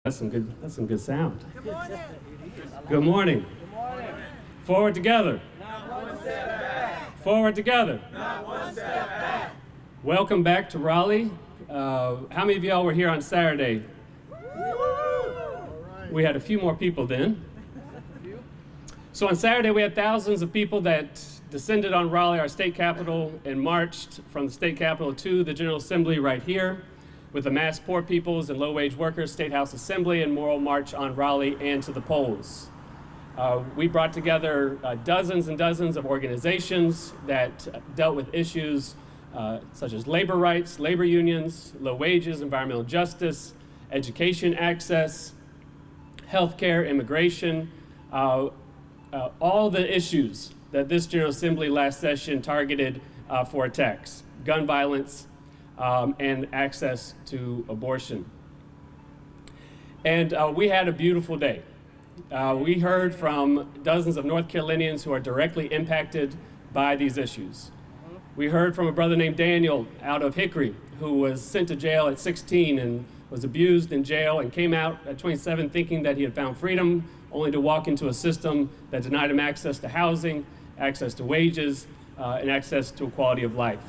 That's some good sound. Good morning. Good morning. Good morning. Forward together. Not one step back. Forward together. Not one step back. Welcome back to Raleigh. How many of y'all were here on Saturday? We had a few more people then. So on Saturday we had thousands of people that descended on Raleigh, our state capital, and marched from the state capital to the General Assembly right here, with the mass poor peoples and low-wage workers State House Assembly and moral march on Raleigh and to the polls. We brought together dozens and dozens of organizations that dealt with issues such as labor rights, labor unions, low wages, environmental justice, education access, healthcare, immigration, all the issues that this General Assembly last session targeted for attacks, gun violence, and access to abortion. And we had a beautiful day. We heard from dozens of North Carolinians who are directly impacted by these issues. We heard from a brother named Daniel out of Hickory, who was sent to jail at 16 and was abused in jail and came out at 27 thinking that he had found freedom, only to walk into a system that denied him access to housing, access to wages, and access to a quality of life.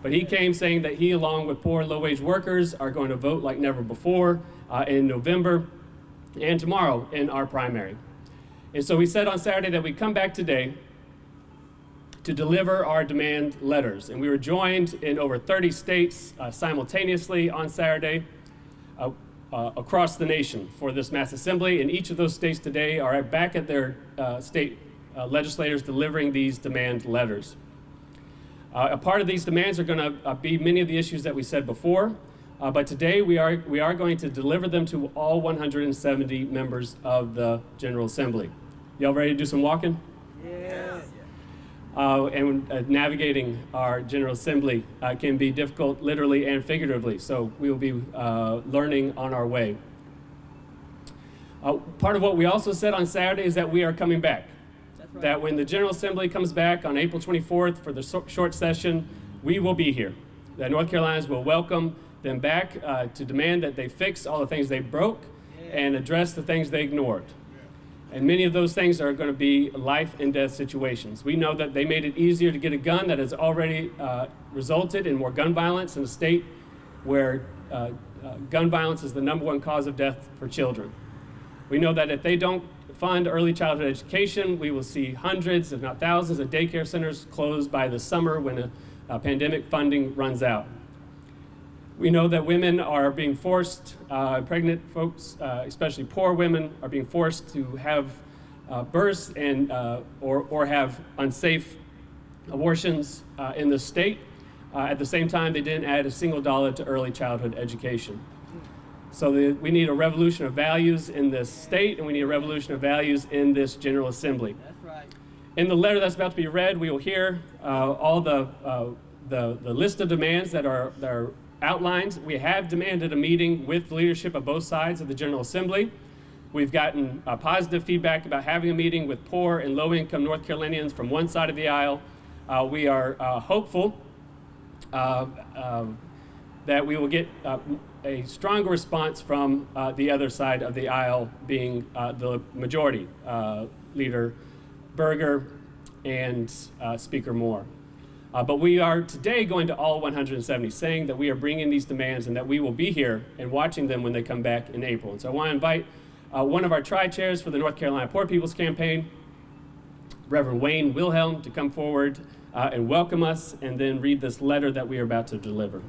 But he came saying that he, along with poor and low-wage workers, are going to vote like never before in November and tomorrow in our primary. And so we said on Saturday that we'd come back today to deliver our demand letters. And we were joined in over 30 states simultaneously on Saturday across the nation for this mass assembly. And each of those states today are back at their state legislators delivering these demand letters. A part of these demands are going to be many of the issues that we said before, but today we are going to deliver them to all 170 members of the General Assembly. Y'all ready to do some walking? Yes. And navigating our General Assembly can be difficult literally and figuratively, so we will be learning on our way. Part of what we also said on Saturday is that we are coming back. Right. That when the General Assembly comes back on April 24th for the short session, we will be here. That North Carolinians will welcome them back to demand that they fix all the things they broke and address the things they ignored. And many of those things are going to be life and death situations. We know that they made it easier to get a gun. That has already resulted in more gun violence in a state where gun violence is the #1 cause of death for children. We know that if they don't fund early childhood education, we will see hundreds, if not thousands, of daycare centers closed by the summer when a pandemic funding runs out. We know that women are being forced, pregnant folks, especially poor women, are being forced to have births and or have unsafe abortions in the state. At the same time, they didn't add a single dollar to early childhood education. So we need a revolution of values in this state, and we need a revolution of values in this General Assembly. That's right. In the letter that's about to be read, we will hear all the list of demands that are outlined. We have demanded a meeting with the leadership of both sides of the General Assembly. We've gotten positive feedback about having a meeting with poor and low-income North Carolinians from one side of the aisle. We are hopeful that we will get a stronger response from the other side of the aisle, being the majority, Leader Berger and Speaker Moore. But we are today going to all 170, saying that we are bringing these demands and that we will be here and watching them when they come back in April. And so I want to invite one of our tri-chairs for the North Carolina Poor People's Campaign, Reverend Wayne Willham, to come forward and welcome us and then read this letter that we are about to deliver.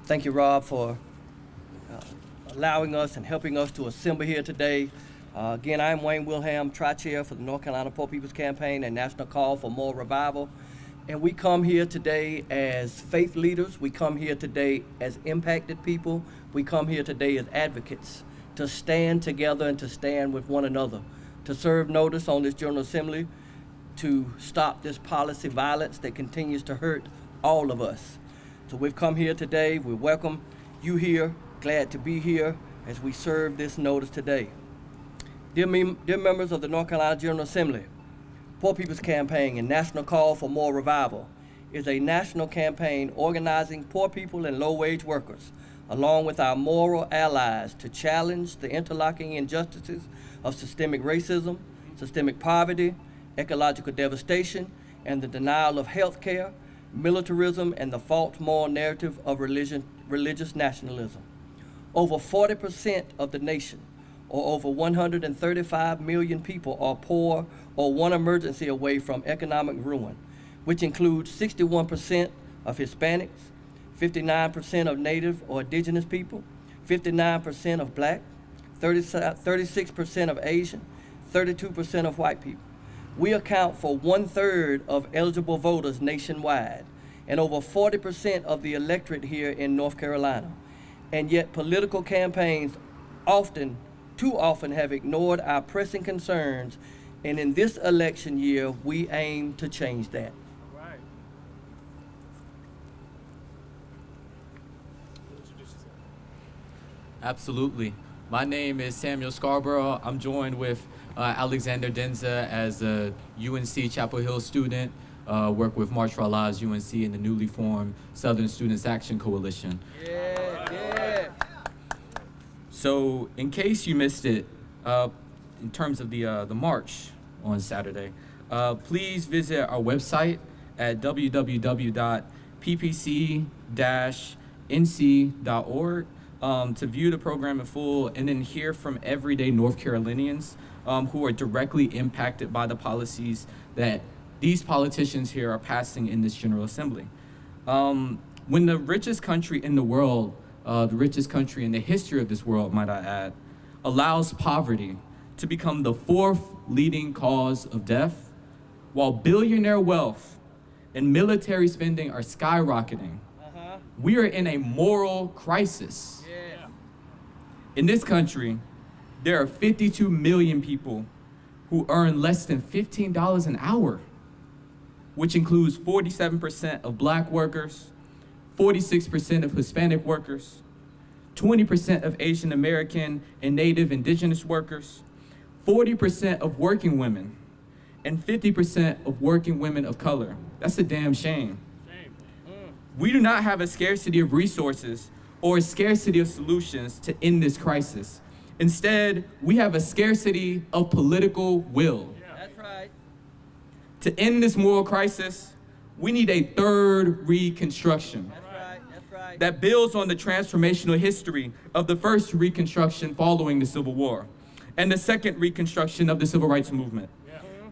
Thank you, Rob, for allowing us and helping us to assemble here today. Again, I am Wayne Willham, Tri-Chair for the North Carolina Poor People's Campaign and National Call for Moral Revival. And we come here today as faith leaders. We come here today as impacted people. We come here today as advocates to stand together and to stand with one another, to serve notice on this General Assembly, to stop this policy violence that continues to hurt all of us. So we've come here today. We welcome you here. Glad to be here as we serve this notice today. Dear members of the North Carolina General Assembly, Poor People's Campaign and National Call for Moral Revival is a national campaign organizing poor people and low-wage workers, along with our moral allies, to challenge the interlocking injustices of systemic racism, systemic poverty, ecological devastation, and the denial of health care, militarism, and the false moral narrative of religious nationalism. Over 40% of the nation, or over 135 million people, are poor or one emergency away from economic ruin, which includes 61% of Hispanics, 59% of Native or Indigenous people, 59% of Black, 36% of Asian, 32% of white people. We account for 1/3 of eligible voters nationwide and over 40% of the electorate here in North Carolina. And yet political campaigns too often have ignored our pressing concerns, and in this election year, we aim to change that. Right. Absolutely. My name is Samuel Scarboro. I'm joined with Alexander Denza as a UNC Chapel Hill student, work with March for Our Lives UNC and the newly formed Southern Students Action Coalition. Yeah. So in case you missed it, in terms of the march on Saturday, please visit our website at www.ppc-nc.org to view the program in full and then hear from everyday North Carolinians who are directly impacted by the policies that these politicians here are passing in this General Assembly. When the richest country in the world, the richest country in the history of this world, might I add, allows poverty to become the 4th leading cause of death, while billionaire wealth and military spending are skyrocketing, we are in a moral crisis. Yeah. In this country, there are 52 million people who earn less than $15 an hour, which includes 47% of Black workers, 46% of Hispanic workers, 20% of Asian American and Native Indigenous workers, 40% of working women, and 50% of working women of color. That's a damn shame. We do not have a scarcity of resources or a scarcity of solutions to end this crisis. Instead, we have a scarcity of political will. That's right. To end this moral crisis, we need a third Reconstruction That's right. that builds on the transformational history of the first Reconstruction following the Civil War and the second Reconstruction of the Civil Rights Movement.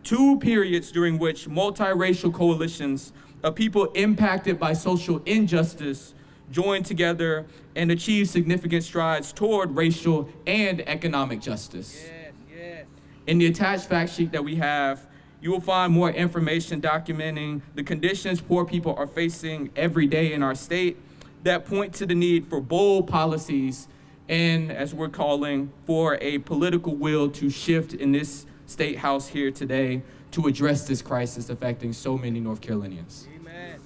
Two periods during which multiracial coalitions of people impacted by social injustice joined together and achieved significant strides toward racial and economic justice. Yes. In the attached fact sheet that we have, you will find more information documenting the conditions poor people are facing every day in our state that point to the need for bold policies and, as we're calling, for a political will to shift in this State House here today to address this crisis affecting so many North Carolinians. Amen.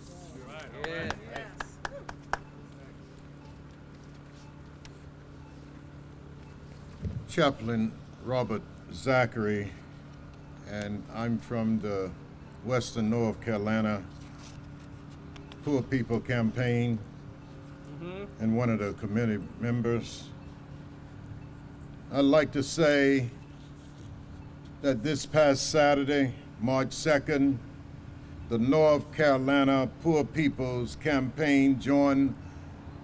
Chaplain Robert Zachary, and I'm from the Western North Carolina Poor People Campaign and one of the committee members. I'd like to say that this past Saturday, March 2nd, the North Carolina Poor People's Campaign joined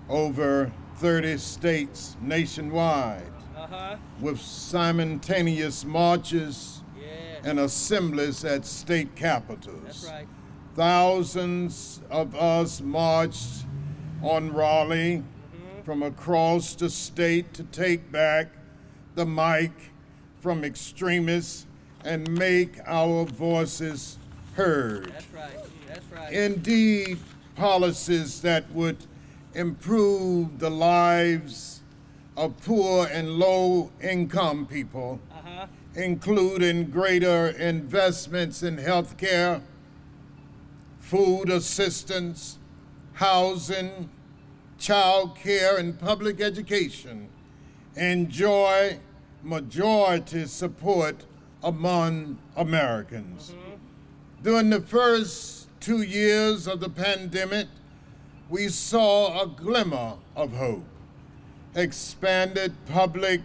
over 30 states nationwide with simultaneous marches and assemblies at state capitals. That's right. Thousands of us marched on Raleigh from across the state to take back the mic from extremists and make our voices heard. That's right. Indeed, policies that would improve the lives of poor and low-income people, including greater investments in health care, food assistance, housing, child care, and public education, enjoy majority support among Americans. During the first 2 years of the pandemic, we saw a glimmer of hope. Expanded public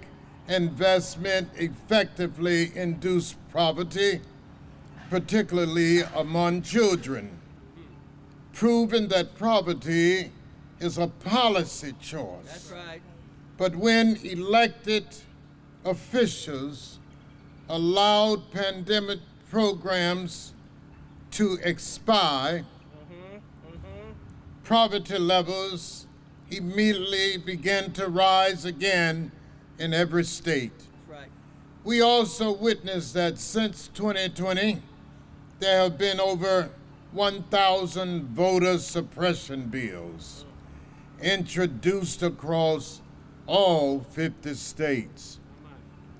investment effectively induced poverty, particularly among children, proving that poverty is a policy choice. That's right. But when elected officials allowed pandemic programs to expire, poverty levels immediately began to rise again in every state. That's right. We also witnessed that since 2020, there have been over 1,000 voter suppression bills introduced across all 50 states,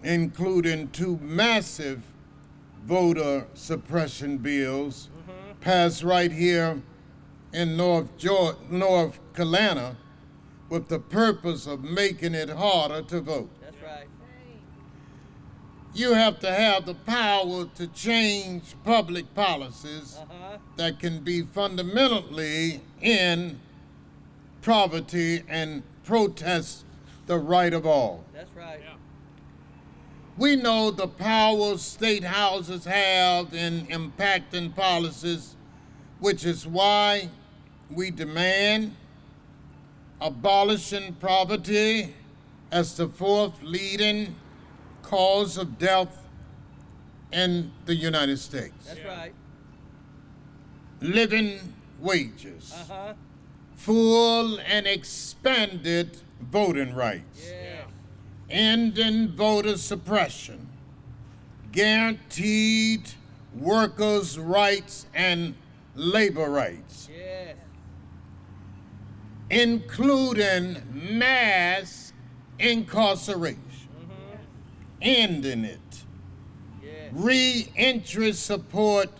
including 2 massive voter suppression bills passed right here in North Carolina with the purpose of making it harder to vote. That's right. You have to have the power to change public policies that can be fundamentally in poverty and protest the right of all. That's right. We know the power state houses have in impacting policies, which is why we demand abolishing poverty as the 4th leading cause of death in the United States. That's right. Living wages, full and expanded voting rights, Yeah. ending voter suppression, guaranteed workers' rights and labor rights, Yes. including mass incarceration, ending it, Yes. re-entry support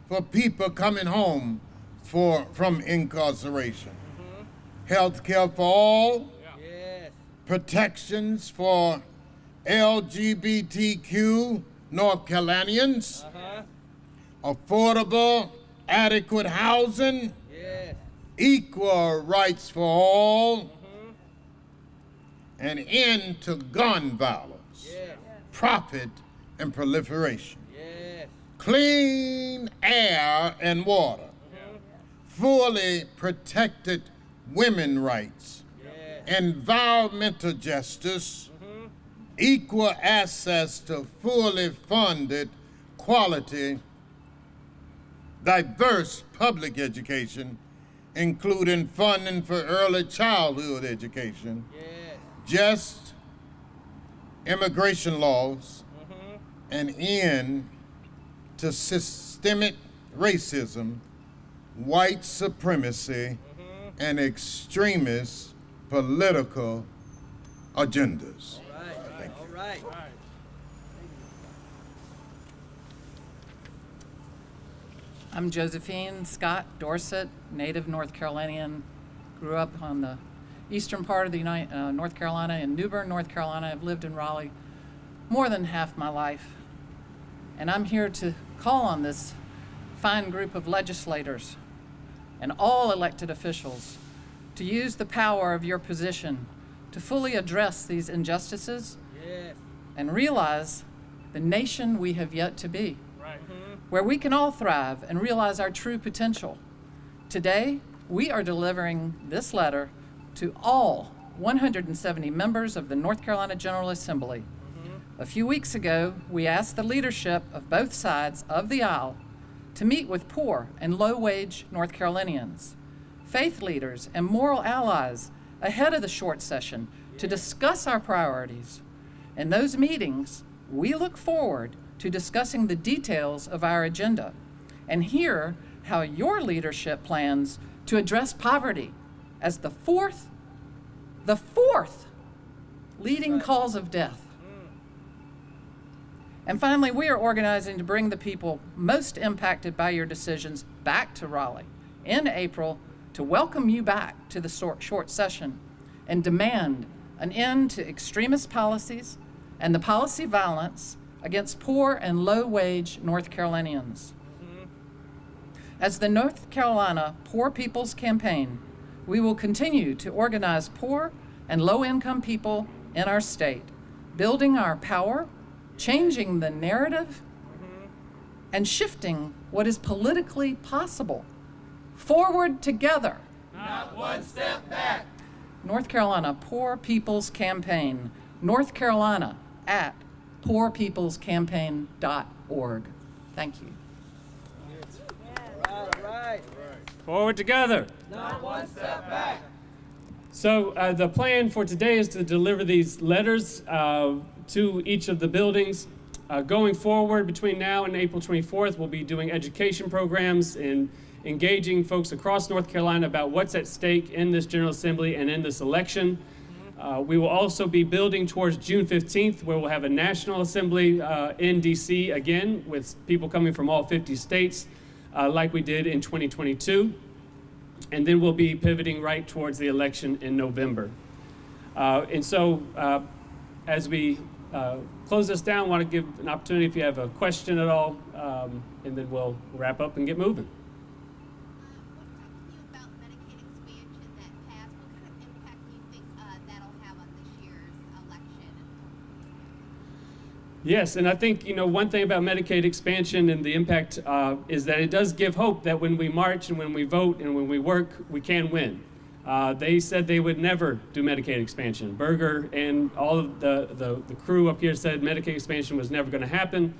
for people coming home from incarceration, health care for all, Yes. protections for LGBTQ North Carolinians, affordable, adequate housing, Yes. equal rights for all, an end to gun violence, Yes. profit and proliferation, Yes. clean air and water, fully protected women rights, Yes. environmental justice, equal access to fully funded, quality, diverse public education, including funding for early childhood education, Yes. just immigration laws, an end to systemic racism, white supremacy, and extremist political agendas. Right. All right. I'm Josephine Scott, Dorset, native North Carolinian. Grew up on the eastern part of the North Carolina in New Bern, North Carolina. I've lived in Raleigh more than half my life. And I'm here to call on this fine group of legislators and all elected officials to use the power of your position to fully address these injustices Yes. and realize the nation we have yet to be, where we can all thrive and realize our true potential. Today, we are delivering this letter to all 170 members of the North Carolina General Assembly. A few weeks ago, we asked the leadership of both sides of the aisle to meet with poor and low-wage North Carolinians, faith leaders, and moral allies ahead of the short session to discuss our priorities. In those meetings, we look forward to discussing the details of our agenda and hear how your leadership plans to address poverty as the fourth leading cause of death. And finally, we are organizing to bring the people most impacted by your decisions back to Raleigh in April to welcome you back to the short session and demand an end to extremist policies and the policy violence against poor and low-wage North Carolinians. As the North Carolina Poor People's Campaign, we will continue to organize poor and low-income people in our state, building our power, changing the narrative, and shifting what is politically possible. Forward together. Not one step back. North Carolina Poor People's Campaign. North Carolina at poorpeoplescampaign.org. Thank you. All right. Forward together. Not one step back. So the plan for today is to deliver these letters to each of the buildings. Going forward, between now and April 24th, we'll be doing education programs and engaging folks across North Carolina about what's at stake in this General Assembly and in this election. We will also be building towards June 15th, where we'll have a National Assembly in D.C. again, with people coming from all 50 states, like we did in 2022. And then we'll be pivoting right towards the election in November. And so as we close this down, I want to give an opportunity if you have a question at all, and then we'll wrap up and get moving. About Medicaid expansion that passed, what kind of impact do you think that'll have on this year's election? Yes, and I think, one thing about Medicaid expansion and the impact is that it does give hope that when we march and when we vote and when we work, we can win. They said they would never do Medicaid expansion. Berger and all of the crew up here said Medicaid expansion was never going to happen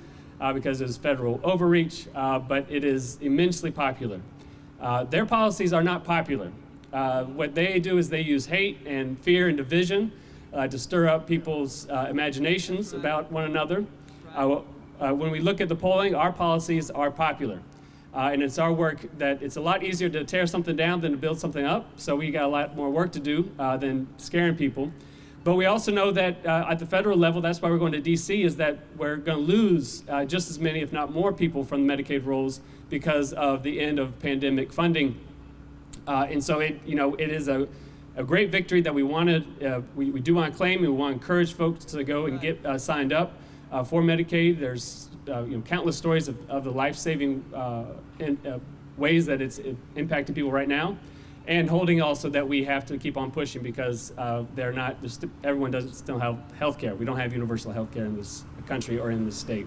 because it was federal overreach, but it is immensely popular. Their policies are not popular. What they do is they use hate and fear and division to stir up people's imaginations about one another. When we look at the polling, our policies are popular. And it's our work that it's a lot easier to tear something down than to build something up. So we got a lot more work to do than scaring people. But we also know that at the federal level, that's why we're going to D.C., is that we're going to lose just as many, if not more, people from the Medicaid rolls because of the end of pandemic funding. And so it is a great victory that we do want to claim, and we want to encourage folks to go and get signed up for Medicaid. There's countless stories of the life-saving ways that it's impacting people right now, and holding also that we have to keep on pushing because everyone doesn't still have health care. We don't have universal health care in this country or in this state.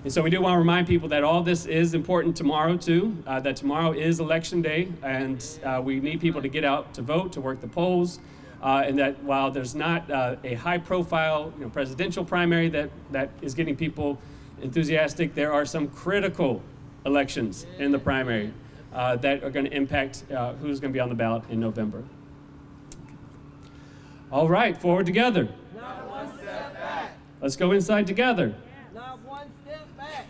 And so we do want to remind people that all this is important tomorrow too, that tomorrow is election day, and we need people to get out to vote, to work the polls, and that while there's not a high-profile presidential primary that is getting people enthusiastic, there are some critical elections in the primary that are going to impact who's going to be on the ballot in November. All right, forward together. Not one step back. Let's go inside together. Not one step back.